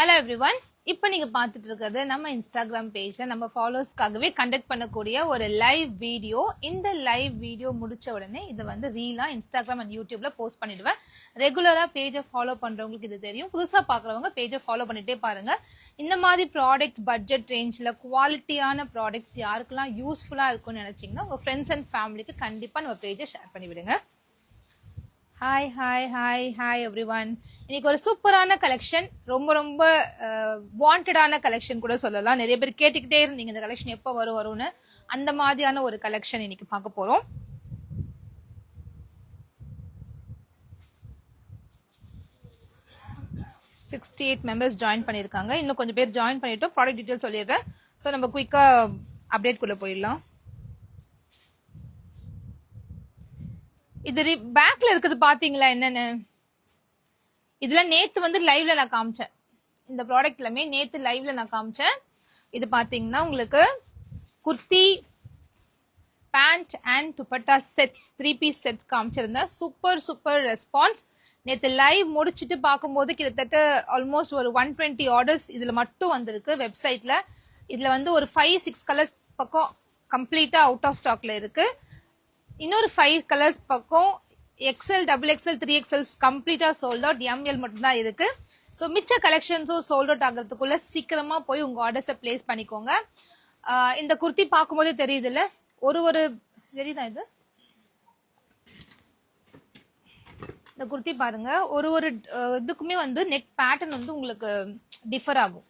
Hello everyone, இப்போ நீங்க பார்த்துட்டு இருக்கிறது நம்ம இன்ஸ்டாகிராம் பேஜ்ல நம்ம ஃபாலோவர்ஸ்க்காகவே கண்டக்ட் பண்ணக்கூடிய ஒரு லைவ் வீடியோ. இந்த லைவ் வீடியோ முடிச்ச உடனே இதை வந்து ரீலா இன்ஸ்டாகிராம் அண்ட் யூடியூப்ல போஸ்ட் பண்ணிடுவேன். ரெகுலரா பேஜை ஃபாலோ பண்றவங்களுக்கு இது தெரியும். புதுசா பாக்குறவங்க பேஜை ஃபாலோ பண்ணிட்டே பாருங்க. இந்த மாதிரி ப்ராடக்ட்ஸ் பட்ஜெட் ரேஞ்ச்ல குவாலிட்டியான ப்ராடக்ட்ஸ் யாருக்கெல்லாம் யூஸ்ஃபுல்லா இருக்கும்னு நினைச்சீங்கன்னா உங்க ஃப்ரெண்ட்ஸ் அண்ட் ஃபேமிலிக்கு கண்டிப்பா நம்ம பேஜை ஷேர் பண்ணி விடுங்க. Hi hi hi hi everyone. இன்னைக்கு ஒரு சூப்பரான கலெக்ஷன், ரொம்ப ரொம்ப வாண்டடான கலெக்ஷன் கூட சொல்லலாம். நிறைய பேர் கேட்டுக்கிட்டே இருந்தீங்க இந்த கலெக்ஷன் எப்போ வரும்னு. அந்த மாதிரியான ஒரு கலெக்ஷன் இன்னைக்கு பார்க்க போறோம். மெம்பர்ஸ் ஜாயின் பண்ணியிருக்காங்க. இன்னும் கொஞ்சம் பேர் ஜாயின் பண்ணிட்டோம். ப்ராடக்ட் டீட்டெயில் சொல்லிடுறேன். ஸோ நம்ம குயிக்கா அப்டேட் குள்ள போயிடலாம். இது பேக்ல இருக்குது பாத்தீங்களா என்னன்னு? இதுல நேத்து வந்து லைவ்ல நான் காமிச்சேன். இந்த ப்ராடக்ட் எல்லாமே நேத்து லைவ்ல நான் காமிச்சேன். இது பாத்தீங்கன்னா உங்களுக்கு kurti, pant and dupatta sets 3 piece sets காமிச்சிருந்தேன். Super super response. நேத்து லைவ் முடிச்சுட்டு பார்க்கும்போது கிட்டத்தட்ட ஆல்மோஸ்ட் ஒரு 120 ஆர்டர்ஸ் இதுல மட்டும் வந்திருக்கு வெப்சைட்ல. இதுல வந்து ஒரு 5-6 கலர்ஸ் பக்கம் கம்ப்ளீட்டா அவுட் ஆஃப் ஸ்டாக்ல இருக்கு. இன்னொரு 5 கலர்ஸ் பக்கம் XL, XXL, 3XL கம்ப்ளீட்டா சோல்ட் அவுட். ML மட்டும் தான் இருக்கு. ஸோ மிச்ச கலெக்ஷன்ஸும் சோல்ட் அவுட் ஆகிறதுக்குள்ள சீக்கிரமா போய் உங்க ஆர்டர்ஸை பிளேஸ் பண்ணிக்கோங்க. இந்த குர்த்தி பார்க்கும்போதே தெரியுது இல்ல, ஒரு தெரியுதா இது? இந்த குர்த்தி பாருங்க, ஒரு இதுக்குமே வந்து நெக் பேட்டர்ன் வந்து உங்களுக்கு டிஃபர் ஆகும்.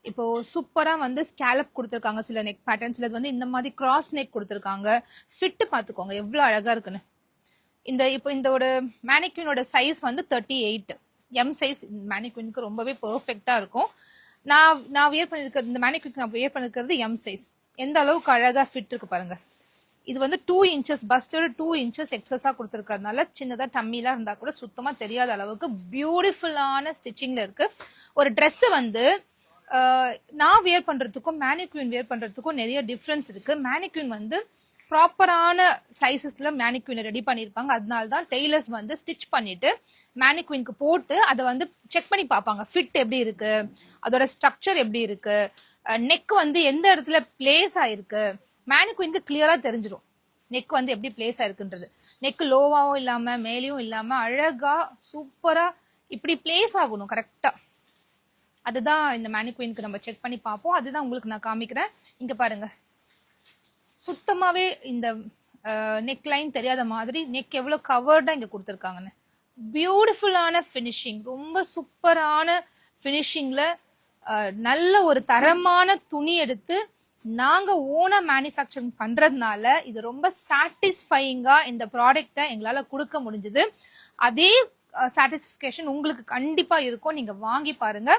இப்போ சூப்பரா வந்து ஸ்கேலப் கொடுத்துருக்காங்க சில நெக் பேட்டர்ன்ஸ்ல. வந்து இந்த மாதிரி கிராஸ் நெக் கொடுத்துருக்காங்க. ஃபிட் பாத்துக்கோங்க எவ்வளவு அழகா இருக்குன்னு. இப்போ இந்த ஒரு மேனிக்வினோட சைஸ் வந்து 38 M சைஸ். மேனிக்வினுக்கு ரொம்பவே பெர்ஃபெக்டா இருக்கும். நான் வியர் பண்ணிருக்கிறது, இந்த மேனிக்வினுக்கு நான் வியர் பண்ணிருக்கிறது M சைஸ். எந்த அளவுக்கு அழகா ஃபிட் இருக்கு பாருங்க. இது வந்து 2 இன்ச்சஸ் பஸ்டோட 2 இன்ச்சஸ் எக்ஸஸா கொடுத்துருக்கிறதுனால சின்னதா டம்மிலாம் இருந்தா கூட சுத்தமா தெரியாத அளவுக்கு பியூட்டிஃபுல்லான ஸ்டிச்சிங்ல இருக்கு. ஒரு ட்ரெஸ் வந்து நான் வியர் பண்றதுக்கும் மேனிக்வின் வியர் பண்றதுக்கும் நிறைய டிஃபரன்ஸ் இருக்கு. மேனிக்வின் வந்து ப்ராப்பரான சைசஸ்ல மேனிக்வினை ரெடி பண்ணிருப்பாங்க. அதனாலதான் டெய்லர்ஸ் வந்து ஸ்டிச் பண்ணிட்டு மேனிக்வினுக்கு போட்டு அதை வந்து செக் பண்ணி பார்ப்பாங்க. ஃபிட் எப்படி இருக்கு, அதோட ஸ்ட்ரக்சர் எப்படி இருக்கு, நெக் வந்து எந்த இடத்துல பிளேஸ் ஆயிருக்கு. மேனிக்வினுக்கு கிளியரா தெரிஞ்சிடும் நெக் வந்து எப்படி பிளேஸ் ஆயிருக்குன்றது. நெக் லோவாவும் இல்லாம மேலேயும் இல்லாம அழகா சூப்பரா இப்படி பிளேஸ் ஆகணும் கரெக்டா. அதுதான் இந்த மேனிக்வினுக்கு நம்ம செக் பண்ணி பார்ப்போம். அதுதான் உங்களுக்கு நான் காமிக்கிறேன். இங்க பாருங்க, சுத்தமாவே இந்த நெக் லைன் தெரியாத மாதிரி நெக் எவ்வளவு கவர்டா இங்க கொடுத்துருக்காங்கன்னு. பியூட்டிஃபுல்லான பினிஷிங், ரொம்ப சூப்பரான பினிஷிங்ல நல்ல ஒரு தரமான துணி எடுத்து நாங்க ஓனா மேனுஃபேக்சரிங் பண்றதுனால இது ரொம்ப சாட்டிஸ்ஃபைங்கா இந்த ப்ராடக்ட எங்களால கொடுக்க முடிஞ்சது. அதே சாட்டிஸ்பிகேஷன் உங்களுக்கு கண்டிப்பா இருக்கும். நீங்க வாங்கி பாருங்க.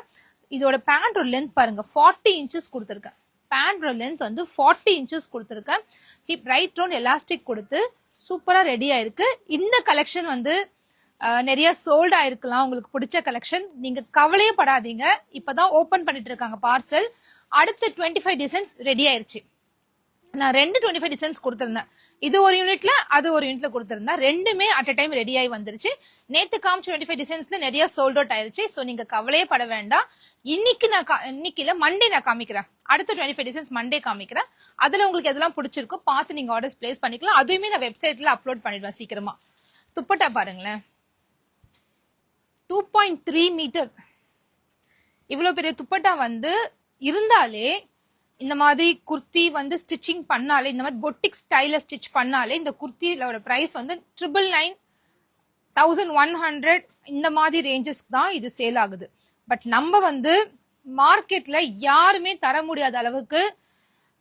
இதோட பேண்டோட லென்த் பாருங்க, 40 இன்ச்சஸ் கொடுத்துருக்கேன். பேண்டோட லென்த் வந்து 40 இன்ச்சஸ் கொடுத்துருக்கேன். ஹிப் ரைட் ரவுண்ட் எலாஸ்டிக் கொடுத்து சூப்பரா ரெடி ஆயிருக்கு. இந்த கலெக்ஷன் வந்து நிறைய சோல்ட் ஆயிருக்கலாம். உங்களுக்கு பிடிச்ச கலெக்ஷன், நீங்க கவலையே படாதீங்க. இப்பதான் ஓபன் பண்ணிட்டு இருக்காங்க பார்சல். அடுத்த 25 டிசைன்ஸ் ரெடி ஆயிருச்சு. நான் 2 25 டிசைன்ஸ் கொடுத்திருந்தேன். இது ஒரு யூனிட்ல, அது ஒரு யூனிட்ல கொடுத்திருந்தேன். ரெண்டுமே அட் அ டைம் ரெடி ஆகி வந்துருச்சு. நேத்து காமிச்ச 25 டிசைன்ஸ்ல நிறைய சோல்ட் அவுட் ஆயிருச்சு. சோ நீங்க கவலையே பட வேண்டாம். இன்னைக்கு இல்ல மண்டே நான் காமிக்கிறேன். அடுத்த 25 டிசைன்ஸ் மண்டே காமிக்கிறேன். அதுல உங்களுக்கு எதெல்லாம் பிடிச்சிருக்கோ பார்த்து நீங்க ஆர்டர்ஸ் பிளேஸ் பண்ணிக்கலாம். அதுவுமே நான் வெப்சைட்ல அப்லோட் பண்ணிடுவேன் சீக்கிரமா. துப்பட்டா பாருங்களேன், 2.3 மீட்டர். இவ்வளவு பெரிய துப்பட்டா வந்து இருந்தாலே, இந்த மாதிரி குர்த்தி வந்து ஸ்டிச்சிங் பண்ணாலே, இந்த மாதிரி பொட்டிக் ஸ்டைல ஸ்டிச் பண்ணாலே இந்த குர்த்தியோட பிரைஸ் வந்து 999, 1100 இந்த மாதிரி ரேஞ்சஸ்க்கு தான் இது சேல் ஆகுது. பட் நம்ம வந்து மார்க்கெட்ல யாருமே தர முடியாத அளவுக்கு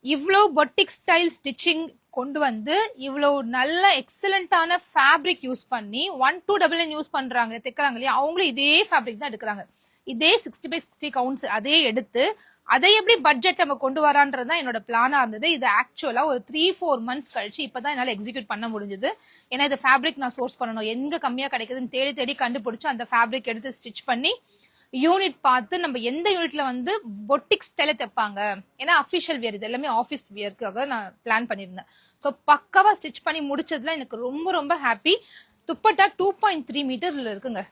இவ்வளோ பொட்டிக் ஸ்டைல் ஸ்டிச்சிங் கொண்டு வந்து இவ்வளோ நல்ல எக்ஸலண்டான ஃபேப்ரிக் யூஸ் பண்ணி 1299 யூஸ் பண்றாங்க, தைக்கிறாங்க இல்லையா, அவங்களும் இதே ஃபேப்ரிக் தான் எடுக்கிறாங்க. இதே 60x60 கவுண்ட்ஸ் அதே எடுத்து அதை எப்படி பட்ஜெட் நம்ம கொண்டு வரான்றதுதான் என்னோட பிளானா இருந்தது. இது ஆக்சுவலா ஒரு 3-4 மந்த்ஸ் கழிச்சு இப்பதான் என்னால எக்ஸிக்யூட் பண்ண முடிஞ்சது. ஏன்னா இந்த ஃபேப்ரிக் நான் சோர்ஸ் பண்ணணும், எங்க கம்மியா கிடைக்குதுன்னு தேடி தேடி கண்டுபிடிச்சு அந்த ஃபேப்ரிக் எடுத்து ஸ்டிச் பண்ணி யூனிட் பார்த்து நம்ம எந்த யூனிட்ல வந்து பொட்டிக் ஸ்டைல தைப்பாங்க, ஏன்னா அஃபிஷியல் வியர் இது எல்லாமே ஆஃபீஸ் வியர்க்காக நான் பிளான் பண்ணியிருந்தேன். ஸோ பக்காவா ஸ்டிச் பண்ணி முடிச்சதுல எனக்கு ரொம்ப ரொம்ப ஹாப்பி. துப்பட்டா 2.3 மீட்டர்ல இருக்குங்க,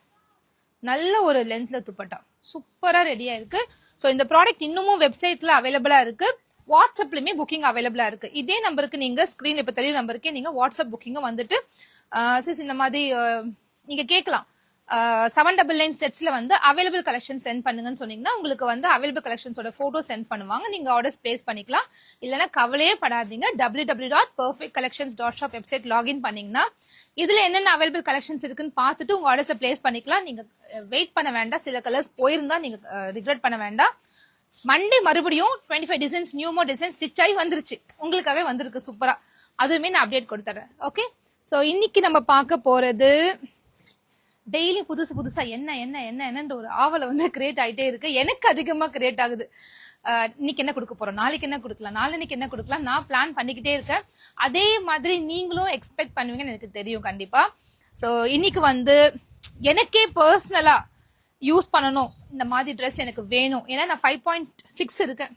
நல்ல ஒரு லென்த்ல துப்பட்டா சூப்பரா ரெடியா இருக்கு. ஸோ இந்த ப்ராடக்ட் இன்னமும் வெப்சைட்ல அவைலபிளா இருக்கு, வாட்ஸ்அப்லயுமே புக்கிங் அவைலபிளா இருக்கு. இதே நம்பருக்கு நீங்க ஸ்கிரீன்ல இப்ப தெரிய நம்பருக்கே நீங்க வாட்ஸ்அப் புக்கிங்க வந்துட்டு சிஸ் இந்த மாதிரி நீங்க கேட்கலாம். 799 செட்ஸ்ல வந்து அவைலபிள் கலெக்ஷன் சென்ட் பண்ணுங்கன்னு சொன்னீங்கன்னா உங்களுக்கு வந்து அவைலபிள் கலெக்ஷன்ஸோட போட்டோ சென்ட் பண்ணுவாங்க, நீங்க ஆர்டர்ஸ் பிளேஸ் பண்ணிக்கலாம். இல்லைன்னா கவலையே படாதீங்க, www.perfectcollections.shop வெப்சைட் லாகின் பண்ணீங்கன்னா இதுல என்னென்ன அவைலபிள் கலெக்ஷன்ஸ் இருக்குன்னு பார்த்துட்டு உங்க ஆர்டர்ஸை பிளேஸ் பண்ணிக்கலாம். நீங்க வெயிட் பண்ண வேண்டாம், சில கலர்ஸ் போயிருந்தா நீங்க ரிக்ரெட் பண்ண வேண்டாம். மண்டே மறுபடியும் 25 டிசைன்ஸ் நியூ மோர் டிசைன் ஸ்டிச் ஆகி வந்துருச்சு, உங்களுக்காகவே வந்திருக்கு சூப்பரா, அதுவுமே நான் அப்டேட் கொடுத்துறேன். ஓகே, சோ இன்னைக்கு நம்ம பார்க்க போறது டெய்லி புதுசு புதுசா என்ன என்ன என்ன என்னன்ற ஒரு ஆவலை வந்து கிரியேட் ஆயிட்டே இருக்கு, எனக்கு அதிகமா கிரியேட் ஆகுது. இன்னைக்கு என்ன கொடுக்க போறோம், நாளைக்கு என்ன கொடுக்கலாம், நாளைக்கு என்ன கொடுக்கலாம், நான் பிளான் பண்ணிக்கிட்டே இருக்கேன். அதே மாதிரி நீங்களும் எக்ஸ்பெக்ட் பண்ணுவீங்கன்னு எனக்கு தெரியும் கண்டிப்பா. சோ இன்னைக்கு வந்து எனக்கே பர்சனலா யூஸ் பண்ணணும் இந்த மாதிரி ட்ரெஸ் எனக்கு வேணும், ஏன்னா நான் 5.6 இருக்கேன்,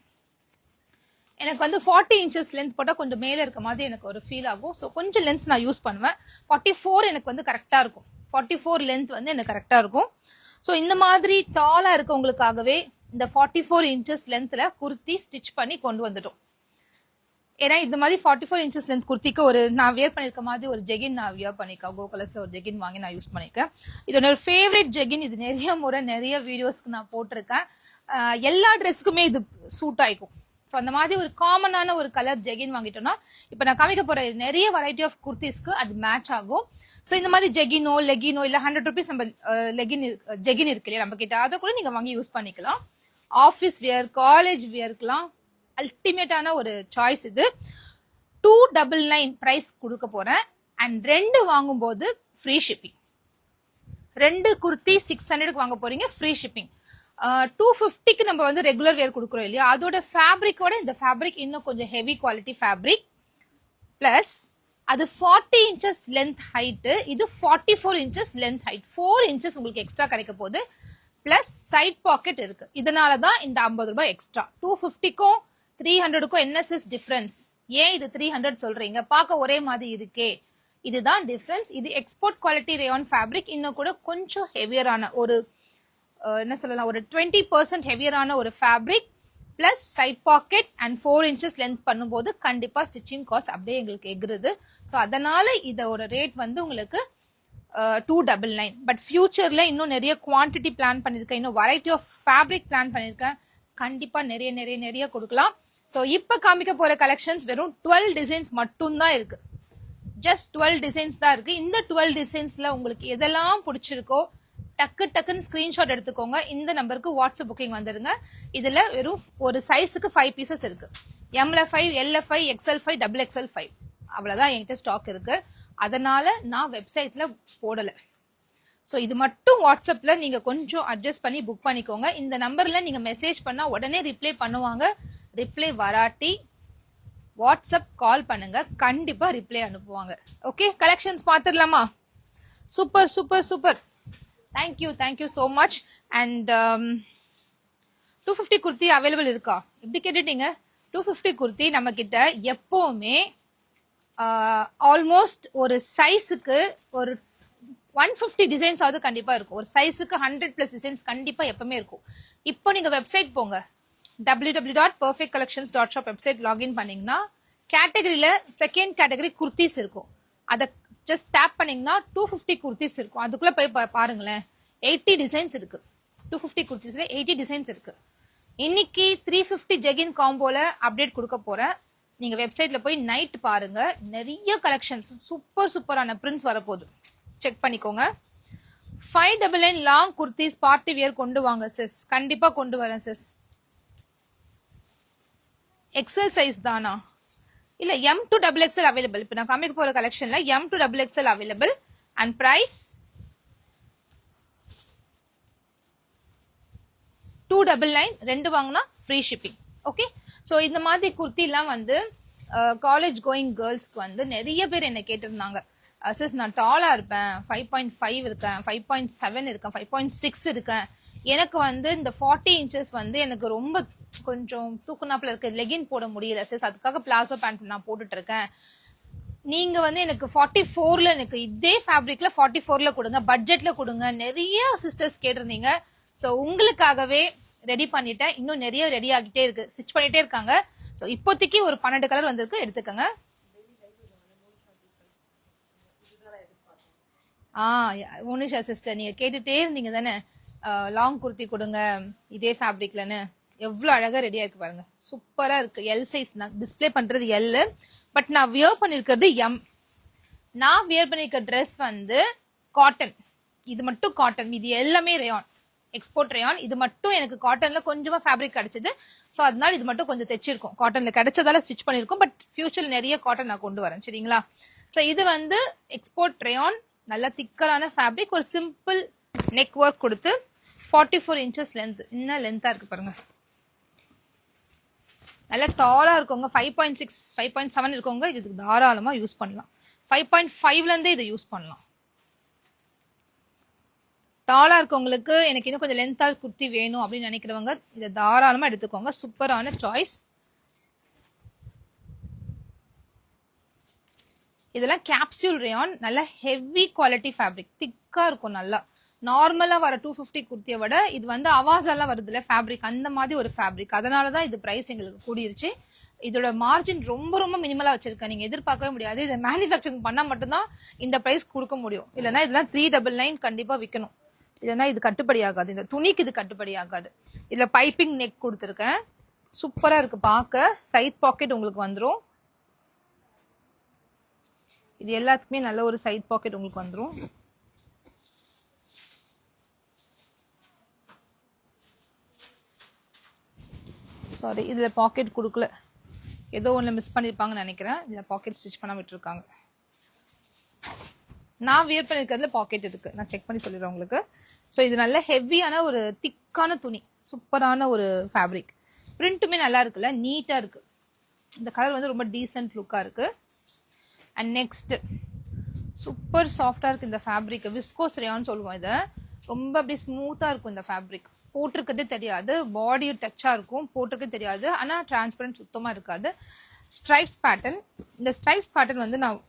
எனக்கு வந்து 40 இன்ச்சஸ் லென்த் போட்டா கொஞ்சம் மேல இருக்க மாதிரி எனக்கு ஒரு ஃபீல் ஆகும். ஸோ கொஞ்சம் லென்த் நான் யூஸ் பண்ணுவேன். 44 எனக்கு வந்து கரெக்டா இருக்கும், 44 லென்த் வந்து எனக்கு கரெக்டா இருக்கும். ஸோ இந்த மாதிரி டாலா இருக்கவங்களுக்காகவே இந்த 44 இன்ச்சஸ் லென்த்ல குர்த்தி ஸ்டிச் பண்ணி கொண்டு வந்துட்டோம். ஏன்னா இந்த மாதிரி 44 இன்ச்சஸ் லென்த் குர்த்திக்கு ஒரு நான் வியர் பண்ணிருக்க மாதிரி ஒரு ஜெகின் நான் வியர் பண்ணிருக்கேன், கோ கலர்ஸ்ல ஒரு ஜெகின் வாங்கி நான் யூஸ் பண்ணிருக்கேன். இது ஒரு ஃபேவரட் ஜெகின், இது நிறைய முறை நிறைய வீடியோஸ்க்கு நான் போட்டிருக்கேன். எல்லா ட்ரெஸ்க்குமே இது சூட் ஆயிக்கும். ஸோ அந்த மாதிரி ஒரு காமனான ஒரு கலர் ஜெகின் வாங்கிட்டோம்னா இப்போ நான் காமிக்க போற நிறைய வெரைட்டி ஆஃப் குர்த்திஸ்க்கு அது மேட்ச் ஆகும். ஸோ இந்த மாதிரி ஜெகினோ லெகினோ இல்ல 100 rupees நம்ம ஜெகின் இருக்கு இல்லையா நம்ம கிட்ட, அதை கூட நீங்க வாங்கி யூஸ் பண்ணிக்கலாம். ஆஃபீஸ் வியர், காலேஜ் வியர்க்குலாம் அல்டிமேட்டான ஒரு சாய்ஸ் இது. 299 பிரைஸ் கொடுக்க போறேன். அண்ட் 2 வாங்கும்போது ஃப்ரீ ஷிப்பிங். 2 குர்த்தி 600க்கு வாங்க போறீங்க, ஃப்ரீ ஷிப்பிங். 250க்கு நம்ம வந்து ரெகுலர் வேர் கொடுக்குறோம் இல்லையா, அதோட ஃபேப்ரிக்கோட இந்த ஃபேப்ரிக் இன்னும் கொஞ்சம் ஹெவி குவாலிட்டி ஃபேப்ரிக். பிளஸ் அது 40 இன்ச்சஸ் லென்த் ஹைட், இது 44 இன்ச்சஸ் லென்த் ஹைட், 4 இன்ச்சஸ் உங்களுக்கு எக்ஸ்ட்ரா கிடைக்க போகுது. பிளஸ் சைட் பாக்கெட் இருக்கு, இதனாலதான் இந்த 50 ரூபாய் எக்ஸ்ட்ரா. 250க்கும் 300க்கும் என்ன சிஸ் டிஃபரன்ஸ், ஏன் இது 300 சொல்றீங்க, பார்க்க ஒரே மாதிரி இருக்கே, இதுதான் டிஃபரன்ஸ். இது எக்ஸ்போர்ட் குவாலிட்டி ரேயான் ஃபேப்ரிக், இன்னும் கூட கொஞ்சம் ஹெவியரான ஒரு என்ன சொல்லலாம் ஒரு 20% ஹெவியரான ஒரு fabric. Plus side pocket and 4 inches length பண்ணும்போது கண்டிப்பா ஸ்டிச்சிங் காஸ்ட் அப்படியே எங்களுக்கு எகுறுது. ஸோ அதனால இதோட ரேட் வந்து உங்களுக்கு 299. பட் ஃபியூச்சர்ல இன்னும் நிறைய குவான்டிட்டி பிளான் பண்ணிருக்கேன், இன்னும் வெரைட்டி ஆஃப் ஃபேப்ரிக் பிளான் பண்ணிருக்கேன், கண்டிப்பா நிறைய நிறைய நிறைய கொடுக்கலாம். ஸோ இப்ப காமிக்க போற கலெக்ஷன்ஸ் வெறும் 12 டிசைன்ஸ் மட்டும் தான் இருக்கு, ஜஸ்ட் 12 டிசைன்ஸ் தான் இருக்கு. இந்த 12 டிசைன்ஸ்ல உங்களுக்கு எதெல்லாம் பிடிச்சிருக்கோ டக்கு டக்குன்னு ஸ்கிரீன்ஷாட் எடுத்துக்கோங்க, இந்த நம்பருக்கு வாட்ஸ்அப் புக்கிங் வந்துருங்க. இதுல வெறும் ஒரு சைஸுக்கு 5 பீசஸ் இருக்கு, எம்ல 5, எல்ல 5, எக்ஸ்எல் 5, டபுள் எக்ஸ்எல் 5, அவ்வளவுதான் என்கிட்ட ஸ்டாக் இருக்கு. அதனால நான் வெப்சைட்ல போடல. ஸோ இது மட்டும் வாட்ஸ்அப்ல நீங்க கொஞ்சம் அட்ஜஸ்ட் பண்ணி புக் பண்ணிக்கோங்க. இந்த நம்பர்ல நீங்க மெசேஜ் பண்ணா உடனே ரிப்ளை பண்ணுவாங்க, ரிப்ளை வராட்டி வாட்ஸ்அப் கால் பண்ணுங்க, கண்டிப்பா ரிப்ளை அனுப்புவாங்க. ஓகே, கலெக்ஷன்ஸ் பாத்துடலாமா? Super super super, thank you so much. And 250 kurti available இருக்கா இப்படி கேட்டுட்டீங்க. 250 குர்த்தி நம்ம கிட்ட எப்பவுமே ஆல்மோஸ்ட் ஒரு சைஸுக்கு ஒரு 150 டிசைன்ஸ் ஆகுது கண்டிப்பா இருக்கும், ஒரு சைஸுக்கு 100+ டிசைன்ஸ் கண்டிப்பா எப்பவுமே இருக்கும். இப்போ நீங்க வெப்சைட் போங்க, www.perfectcollections.shop வெப்சைட் லாகின் பண்ணீங்கன்னா கேட்டகரியில செகண்ட் கேட்டகரி குர்த்திஸ் இருக்கும், அதை ஜஸ்ட் டேப் பண்ணீங்கன்னா 250 குர்த்திஸ் இருக்கும். அதுக்குள்ள போய் பாருங்களேன், 80 டிசைன்ஸ் இருக்கு. 250 குர்த்திஸ்ல 80 டிசைன்ஸ் இருக்கு. இன்னைக்கு 350 ஜெகின் காம்போல அப்டேட் கொடுக்க போறேன். நீங்க வெப்சைட்ல போய் நைட் பாருங்க, நிறைய கலெக்ஷன்ஸ் சூப்பர் சூப்பரான பிரிண்ட்ஸ் வரப்போகுது, செக் பண்ணிக்கோங்க. 599 லாங் குர்த்திஸ் பார்ட்டி வியர் கொண்டு வாங்க சிஸ், கண்டிப்பா கொண்டு வரேன் சிஸ். எக்ஸல் சைஸ் தானா? இல்ல M to XXL அவைலபிள். இப்போ நான் காமிக்க போற கலெக்ஷன்ல M to XXL available. And price 299, 2 வாங்கினா ஃப்ரீ ஷிப்பிங். ஓகே, ஸோ இந்த மாதிரி குர்த்தி எல்லாம் வந்து காலேஜ் கோயிங் கேர்ள்ஸ்க்கு வந்து நிறைய பேர் என்ன கேட்டிருந்தாங்க, சிஸ் நான் டாலா இருப்பேன், 5.5 இருக்கேன், 5.7 இருக்கேன், 5.6 இருக்கேன், எனக்கு வந்து இந்த 40 இன்ச்சஸ் வந்து எனக்கு ரொம்ப கொஞ்சம் தூக்குனாப்புல இருக்கு, லெகின் போட முடியல சிஸ், அதுக்காக பிளாசோ பேண்ட் நான் போட்டுட்டு இருக்கேன். நீங்க வந்து எனக்கு 44ல எனக்கு இதே ஃபேப்ரிக்ல 44ல கொடுங்க, பட்ஜெட்ல கொடுங்க, நிறைய சிஸ்டர்ஸ் கேட்டிருந்தீங்க. ஸோ உங்களுக்காகவே ரெடி பண்ணிட்டேன். இன்னும் நிறைய ரெடி ஆகிட்டே இருக்கு, ஸ்டிச் பண்ணிட்டே இருக்காங்க. ஸோ இப்போதைக்கு ஒரு 12 கலர் வந்திருக்கு, எடுத்துக்கோங்க. மோனிஷா சிஸ்டர் நீங்க கேட்டுட்டே இருந்தீங்க தானே, லாங் குர்த்தி கொடுங்க இதே ஃபேப்ரிக்லன்னு. எவ்வளவு அழகா ரெடியா இருக்கு பாருங்க, சூப்பரா இருக்கு. எல் சைஸ் நான் டிஸ்பிளே பண்றது எல், பட் நான் வியர் பண்ணிருக்கிறது எம். நான் வியர் பண்ணிருக்க ட்ரெஸ் வந்து காட்டன், இது மட்டும் காட்டன், இது எல்லாமே ரேயான், எக்ஸ்போர்ட் ரேயான். இது மட்டும் எனக்கு காட்டன்ல கொஞ்சமா ஃபேப்ரிக் கிடைச்சது, ஸோ அதனால இது மட்டும் கொஞ்சம் தைச்சிருக்கோம். காட்டன்ல கிடைச்சதால ஸ்டிச் பண்ணிருக்கோம், பட் ஃபியூச்சர்ல நிறைய காட்டன் நான் கொண்டு வரேன், சரிங்களா? ஸோ இது வந்து எக்ஸ்போர்ட் ரேயான், நல்ல திக்கரான ஃபேப்ரிக், ஒரு சிம்பிள் நெக் ஒர்க் கொடுத்து 44 இன்ச்சஸ் லென்த். இன்னும் லென்த்தா இருக்கு பாருங்க, நல்லா டாலா இருக்கவங்க 5.6 5.7 இருக்கவங்க இதுக்கு தாராளமா யூஸ் பண்ணலாம். 5.5ல இருந்தே இதை யூஸ் பண்ணலாம். டாலா இருக்கவங்களுக்கு எனக்கு இன்னும் கொஞ்சம் லென்த்தா குர்த்தி வேணும் அப்படின்னு நினைக்கிறவங்க இதை தாராளமா எடுத்துக்கோங்க, சூப்பரான சாய்ஸ். இதெல்லாம் கேப்சூல் ரேயான், நல்ல ஹெவி குவாலிட்டி ஃபேப்ரிக், திக்கா இருக்கும். நல்லா நார்மலா வர 250 குர்த்தியை விட இது வந்து அவாஸெல்லாம் வருதுல ஃபேப்ரிக், அந்த மாதிரி ஒரு ஃபேப்ரிக். அதனாலதான் இது பிரைஸ் எங்களுக்கு கூடிருச்சு. இதோட மார்ஜின் ரொம்ப ரொம்ப மினிமலா வச்சிருக்கேன், நீங்க எதிர்பார்க்கவே முடியாது. இதை மேனுஃபேக்சரிங் பண்ணா மட்டும்தான் இந்த பிரைஸ் கொடுக்க முடியும், இல்லைன்னா இதெல்லாம் 399 கண்டிப்பா விற்கணும், இல்லைன்னா இது கட்டுப்படி ஆகாது. இந்த துணிக்கு இது கட்டுப்படி ஆகாது. இதுல பைப்பிங் நெக் கொடுத்துருக்கேன், சூப்பரா இருக்கு பார்க்க. சைட் பாக்கெட் உங்களுக்கு வந்துடும், இது எல்லாத்துக்குமே நல்ல ஒரு சைட் பாக்கெட் உங்களுக்கு வந்துடும். சாரி, இதுல பாக்கெட் கொடுக்கல, ஏதோ ஒன்று மிஸ் பண்ணிருப்பாங்கன்னு நினைக்கிறேன். இதுல பாக்கெட் ஸ்டிச் பண்ண விட்டுருக்காங்க. நான் வியர் பண்ணிருக்கிறதுல பாக்கெட் இருக்கு, நான் செக் பண்ணி சொல்லிடுறேன் உங்களுக்கு. ஸோ இது நல்ல ஹெவியான ஒரு திக்கான துணி, சூப்பரான ஒரு ஃபேப்ரிக். பிரிண்ட்டுமே நல்லா இருக்குல்ல, நீட்டா இருக்கு. இந்த கலர் வந்து ரொம்ப டீசென்ட் லுக்கா இருக்கு. அண்ட் நெக்ஸ்ட் சூப்பர் சாஃப்டா இருக்கு இந்த ஃபேப்ரிக், விஸ்கோஸ் ரேயான்னு சொல்லுவோம் இதை. ரொம்ப அப்படியே ஸ்மூத்தா இருக்கும் இந்த ஃபேப்ரிக், போட்டிருக்கதே தெரியாது, பாடி டச்சா இருக்கும், போட்டிருக்கே தெரியாது, ஆனா டிரான்ஸ்பரண்ட் சுத்தமா இருக்காது. ஸ்ட்ரைப்ஸ் பேட்டர்ன், இந்த ஸ்ட்ரைப்ஸ் பேட்டர்ன் வந்து நான்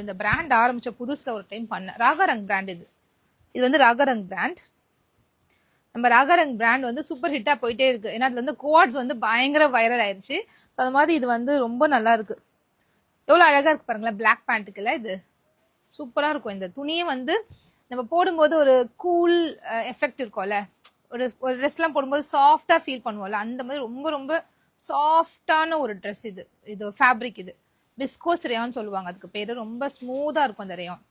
இந்த பிராண்ட் ஆரம்பிச்ச புதுசுல ஒரு டைம் பண்ணேன். ராகாரங் பிராண்ட் இது வந்து ராகாரங் பிராண்ட். நம்ம ராகாரங் பிராண்ட் வந்து சூப்பர் ஹிட்டா போயிட்டே இருக்கு, ஏன்னா அதுல வந்து கோட்ஸ் வந்து பயங்கர வைரல் ஆயிருச்சு. ஸோ அது மாதிரி இது வந்து ரொம்ப நல்லா இருக்கு, எவ்வளவு அழகா இருக்கு பாருங்களேன். பிளாக் பேண்ட்டுக்குல இது சூப்பரா இருக்கும். இந்த துணியை வந்து நம்ம போடும்போது ஒரு கூல் எஃபெக்ட் இருக்கும்ல, ஒரு ட்ரெஸ் எல்லாம் போடும்போது சாஃப்டா ஃபீல் பண்ணுவோம்ல, அந்த மாதிரி ரொம்ப ரொம்ப சாஃப்டான ஒரு ட்ரெஸ் இது. இது ஃபேப்ரிக், இது விஸ்கோஸ் ரேயான் சொல்லுவாங்க அதுக்கு பேரு. ரொம்ப ஸ்மூதா இருக்கும் அந்த ரேயான்.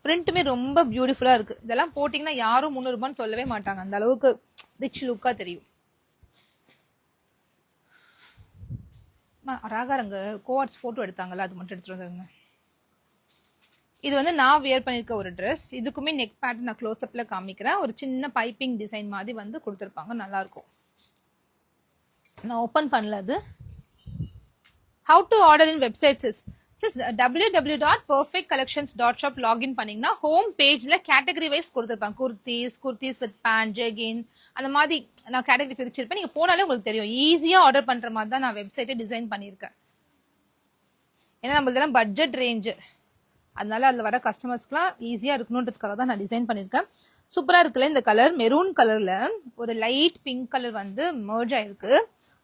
பிரிண்ட்டுமே ரொம்ப பியூட்டிஃபுல்லா இருக்கு. இதெல்லாம் போட்டீங்கன்னா யாரும் 300 ரூபான்னு சொல்லவே மாட்டாங்க, அந்த அளவுக்கு ரிச் லுக்கா தெரியும். ராகாரங்க கோவாட்ஸ் போட்டோ எடுத்தாங்கல்ல, அது மட்டும் எடுத்துட்டு வந்துருங்க. இது வந்து நான் வியர் பண்ணிருக்க ஒரு ட்ரெஸ். இதுக்குமே நெக் பேட்டர்ன் நான் க்ளோஸ் அப்ல காமிக்கிறேன். ஒரு சின்ன பைப்பிங் டிசைன் மாதிரி வந்து கொடுத்துருப்பாங்க, நல்லா இருக்கும். நான் ஓப்பன் பண்ணல அது. How to order in websites sis www.perfectcollections.shop login பண்ணீங்கன்னா ஹோம் பேஜ்ல கேட்டகரி வைஸ் கொடுத்துருப்பாங்க. குர்த்திஸ் வித் பேண்ட், ஜெகின், அந்த மாதிரி நான் கேட்டகரி பிரிச்சிருப்பேன். நீங்க போனாலே உங்களுக்கு தெரியும். ஈஸியா ஆர்டர் பண்ற மாதிரி தான் நான் வெப்சைட்டை டிசைன் பண்ணியிருக்கேன். ஏன்னா நம்மளதெல்லாம் பட்ஜெட் ரேஞ்சு, அதனால அதுல வர கஸ்டமர்ஸ்க்குலாம் ஈஸியா இருக்கணுன்றதுக்காக தான் நான் டிசைன் பண்ணிருக்கேன். சூப்பரா இருக்குல்ல இந்த கலர். மெரூன் கலர்ல ஒரு லைட் பிங்க் கலர் வந்து மர்ஜ் ஆயிருக்கு,